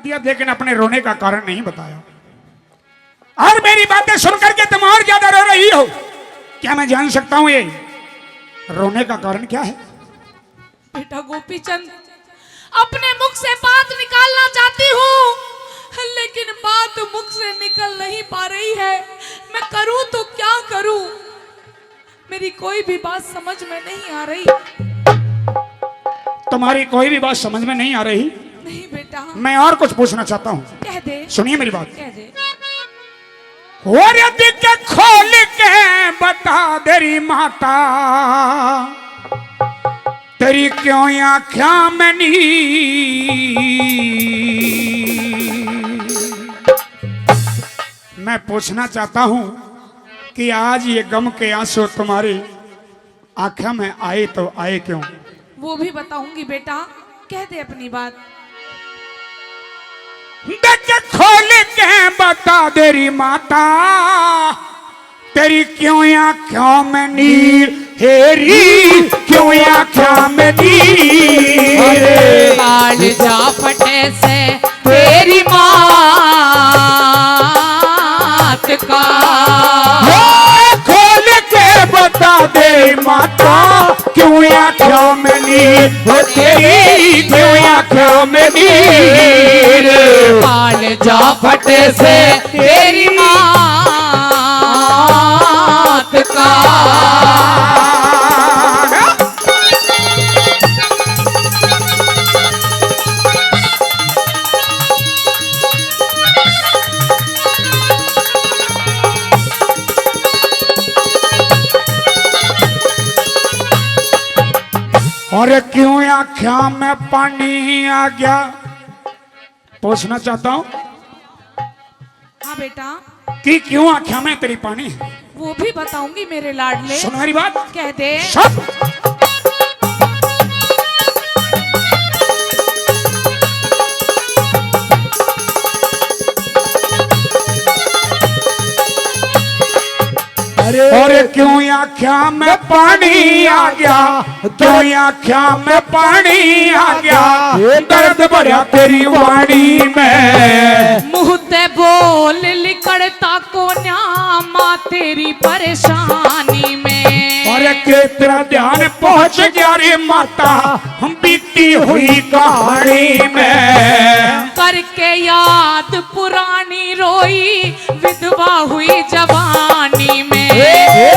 दिया, लेकिन अपने रोने का कारण नहीं बताया। और मेरी बातें सुनकर के तुम और ज्यादा रो रही हो। क्या मैं जान सकता हूं ये रोने का कारण क्या है? बेटा गोपीचंद, अपने मुख से बात निकालना चाहती हूँ, लेकिन बात मुख से निकल नहीं पा रही है। मैं करूँ तो क्या करूँ? मेरी कोई भी बात समझ में नहीं आ रही। तुम्हारी कोई भी बात समझ में नहीं आ रही? नहीं बेटा। मैं और कुछ पूछना चाहता हूँ। कह दे। सुनिए मेरी बात। कह दे। और यदि के खोल के बता तेरी माता, तेरी क्यों आँखों में नीर? मैं पूछना चाहता हूं कि आज ये गम के आंसू तुम्हारी आंखों में आए तो आए क्यों? वो भी बताऊंगी बेटा, कह दे अपनी बात। देख खोल के बता तेरी माता, तेरी क्यों आंखों में नीर? हेरी क्यों आंखों में नीर? काल जा फटे से तेरी मात का, खोल के बता दे माता, क्यों आंखों में नीर? तेरी क्यों आंखों में नीर? काल जा फटे से तेरी मात का। और क्यों आँखों में पानी आ गया? पूछना चाहता हूँ हाँ बेटा। कि क्यों आँखों में तेरी पानी है? वो भी बताऊंगी मेरे लाडले। सुन मेरी बात। कह दे। सब और क्यों आँखों में पानी आ गया? क्यों आँखों में पानी आ गया? दर्द भरा तेरी वाणी में, मुँह ते बोल लिकड़ता को न्यामा तेरी परेशानी में। और के तेरा ध्यान पहुंच गया रे माता, हम बीती हुई कहानी में। करके याद पुरानी रोई विधवा हुई जवानी में।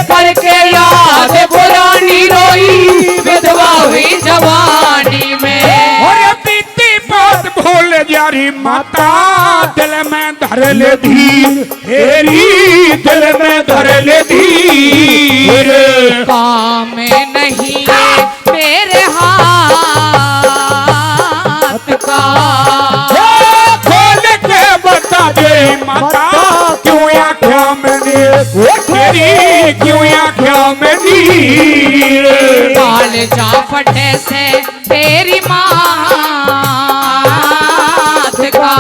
करके याद पुरानी रोई विधवा हुई जवानी में। और बीती बात भूल जा री माता, दिल में धर ले धीर। हेरी दिल में धर ले धीर। काम में नहीं है मेरे हाथ का। खोल के बता दे माता, क्यों आँखों में नीर? तेरी क्यों आँखों में नीर? काल जा फटे से तेरी मात का।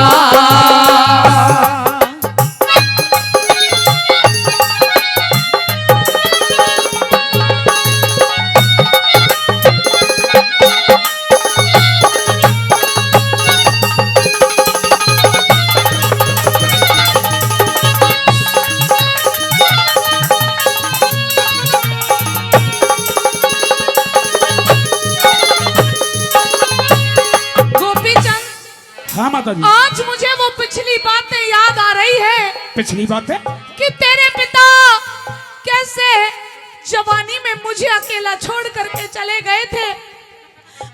हाँ माता जी। आज मुझे वो पिछली बातें याद आ रही है। पिछली बात है कि तेरे पिता कैसे जवानी में मुझे अकेला छोड़ करके चले गए थे।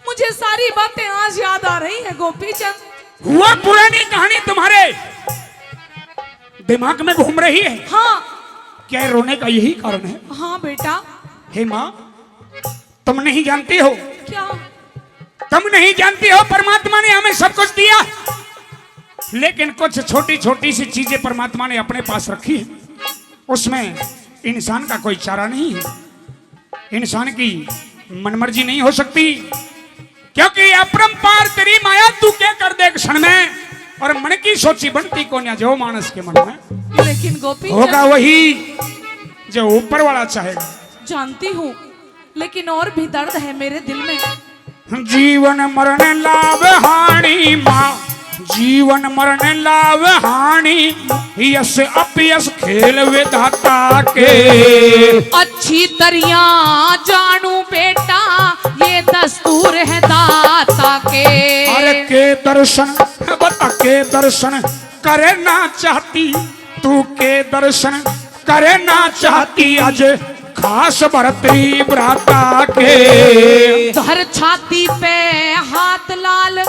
मुझे सारी बातें आज याद आ रही है गोपीचंद। हुआ पुरानी कहानी तुम्हारे दिमाग में घूम रही है। हाँ। क्या रोने का यही कारण है? हाँ बेटा। हे माँ, तुम नहीं जानती हो, क्या? तुम नहीं जानती हो परमात्मा ने हमें सब कुछ दिया, लेकिन कुछ छोटी छोटी सी चीजें परमात्मा ने अपने पास रखी है। उसमें इंसान का कोई चारा नहीं है। इंसान की मनमर्जी नहीं हो सकती, क्योंकि अपरंपार तेरी माया तू क्या कर दे क्षण में, और मन की सोची बनती को न जो मानस के मन में। लेकिन गोपी होगा वही जो ऊपर वाला चाहेगा। जानती हूँ, लेकिन और भी दर्द है मेरे दिल में। जीवन मरण लाभ हानि माँ, जीवन मरण लाभ हानि यश अपयश खेल विधाता के। अच्छी तरिया जानू बेटा ये दस्तूर है दाता के। अरे के दर्शन बता के दर्शन करे ना चाहती तू के दर्शन करे ना चाहती आज खास भरतरी भ्राता के। धर छाती पे हाथ लाल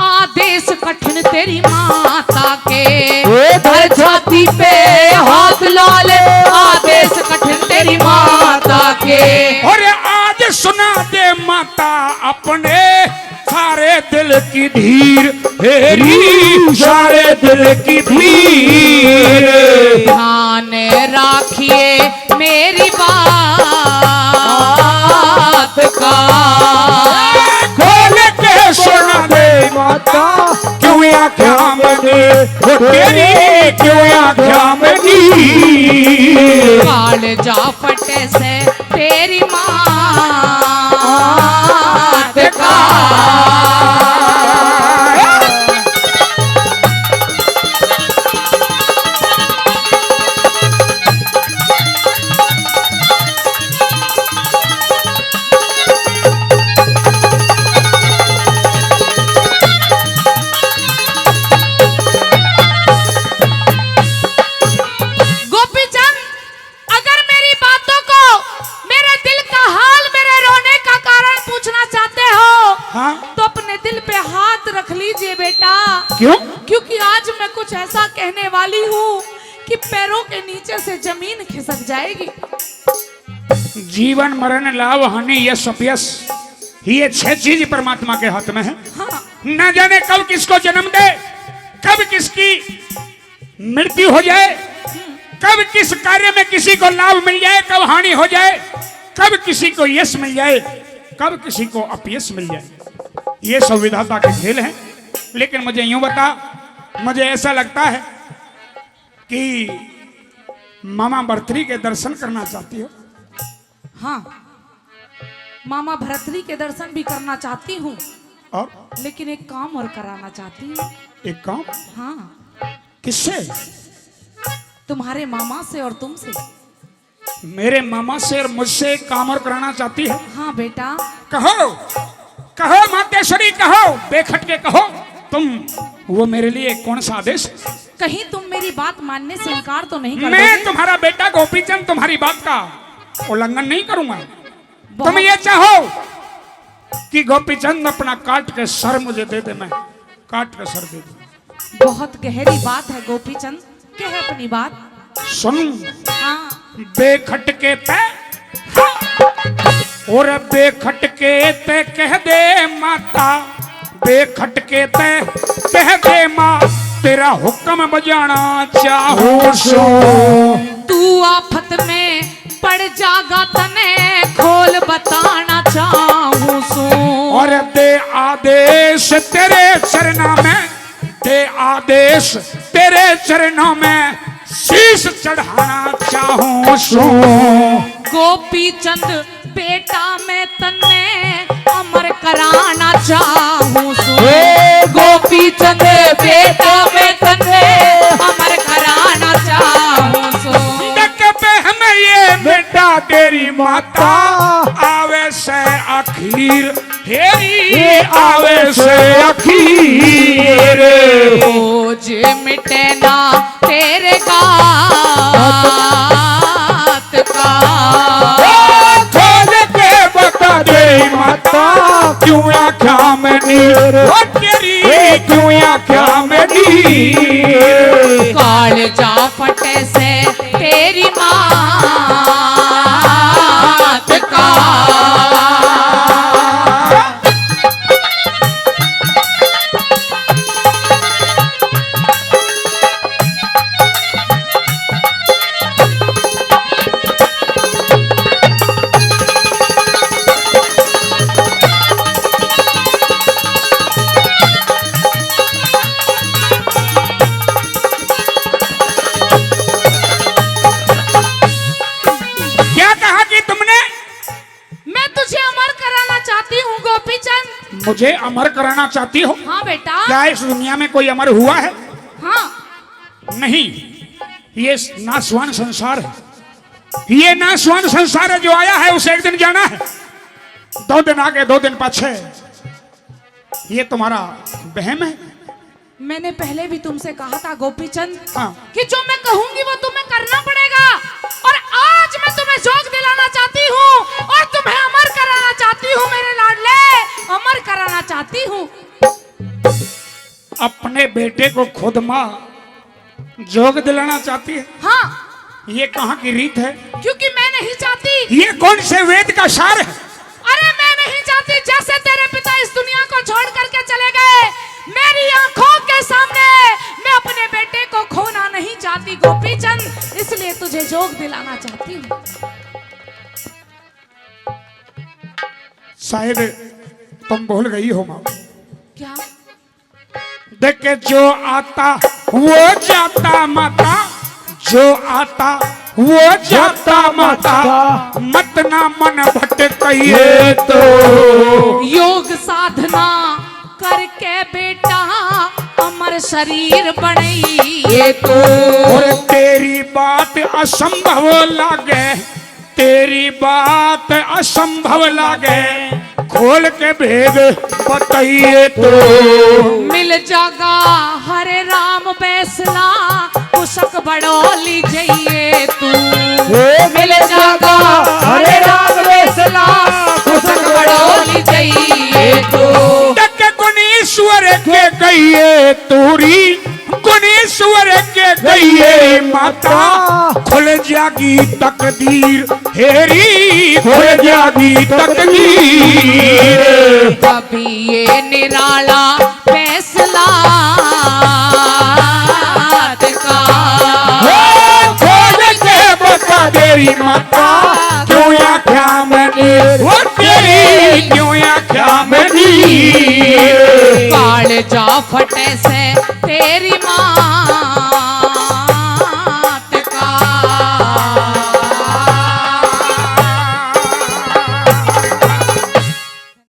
आदेश कठिन तेरी माता के। धर छाती पे हाथ लाल आदेश कठिन तेरी माता के। और आज सुना दे माता अपने सारे दिल की धीर हेरी सारे दिल की धीर। ध्यान राखिए मेरी बात का। खोल के सुना दे माता क्यों आँखें मनी वो तेरी क्यों आँखें मनी। काल जा फटे से तेरी मात का। क्यों? क्योंकि आज मैं कुछ ऐसा कहने वाली हूँ कि पैरों के नीचे से जमीन खिसक जाएगी। जीवन मरण लाभ हानि यश अपयश ये 6 चीज परमात्मा के हाथ में है। हाँ। न जाने कब किसको जन्म दे, कब किसकी मृत्यु हो जाए, कब किस कार्य में किसी को लाभ मिल जाए, कब हानि हो जाए, कब किसी को यश मिल जाए, कब किसी को अपयश मिल जाए। ये सब विधाता के खेल हैं। लेकिन मुझे यूं बता, मुझे ऐसा लगता है कि मामा भरतरी के दर्शन करना चाहती हो। हाँ, मामा भरतरी के दर्शन भी करना चाहती हूँ, और लेकिन एक काम और कराना चाहती हूँ। एक काम? हाँ। किससे? तुम्हारे मामा से और तुमसे। मेरे मामा से और मुझसे एक काम और कराना चाहती है? हाँ बेटा। कहो कहो मातेश्वरी, कहो बेखट के कहो। तुम वो मेरे लिए कौन सा आदेश? कहीं तुम मेरी बात मानने से इनकार तो नहीं कर मैं दोगे? तुम्हारा बेटा गोपीचंद तुम्हारी बात का उल्लंघन नहीं करूंगा। तुम बहुत- ये चाहो कि गोपीचंद अपना काट के सर मुझे दे दे, मैं काट के सर दे दूं। बहुत गहरी बात है गोपीचंद, क्या है अपनी बात? सुन, हाँ। बेखट के ते और बेखटके ते कह दे माता, बेखटके ते कह दे माँ तेरा हुक्म बजाना चाहूं सो। तू आफत में पड़ जागा तने खोल बताना चाहूं सो। और दे आदेश तेरे चरणों में, दे आदेश तेरे चरणों में शीश चढ़ाना चाहूं सो। गोपी चंद बेटा मैं तन्ने अमर कराना चाहूं सो। गोपी चंद बेटा मैं तन्ने अमर कराना चाहूं सो। में ये बेटा तेरी माता आवे से आखिर हेरी आवे से आखिर। बोझ मिटे ना तेरे गात का। खोल के बता दे माता क्यों आँखा में नीर, तेरी क्यों आँखा में नीर। काल जा फटे से तेरी मात का। मुझे अमर कराना चाहती हो? हाँ बेटा। क्या इस दुनिया में कोई अमर हुआ है? हाँ। नहीं, ये नासवान संसार है। ये नासवान संसार है, जो आया है उसे एक दिन जाना है। 2 दिन आगे 2 दिन पाछे, ये तुम्हारा वहम है। मैंने पहले भी तुमसे कहा था गोपीचंद, हाँ। कि जो मैं कहूंगी वो तुम्हें करना पड़ेगा। और आज मैं तुम्हें जोग दिलाना चाहती हूँ और तुम्हें अमर कराना चाहती हूँ मेरे लाडले, अमर कराना चाहती हूँ। अपने बेटे को खुद माँ जोग दिलाना चाहती है? हाँ, ये कहाँ की रीत है? क्योंकि मैं नहीं चाहती। ये कौन से वेद का सार है? अरे मैं नहीं चाहती, जैसे तेरे पिता इस दुनिया को छोड़ करके चले गए, मेरी आंखों के सामने मैं अपने बेटे को खोना नहीं चाहती गोपीचंद, इसलिए तुझे जोग दिलाना चाहती हूँ। शायद तुम भूल गई हो माँ। क्या? देखे जो आता वो जाता माता, जो आता वो जाता माता, मत ना मन भटकिए तो। योग साधना करके बेटा अमर शरीर बने तो। और तेरी बात असंभव लागे, तेरी बात असंभव लागे, खोल के भेद बताइए तो। मिल जागा हरे राम फैसला, कुशक बड़ोली जाइए तू। मिल जागा हरे राम फैसला, कुशक बड़ोली जाइए तू। डके गुणेश्वर के गइए तोरी, गुणेश्वर के गइए माता, खुल जागी तकदीर हेरी, खुल जागी तकदीर। कभी ये निराला फैसला खोल के बता तेरी माता, क्यों या क्या मैंने वो तेरी, क्यों या क्या मैंने। काल जा फटे से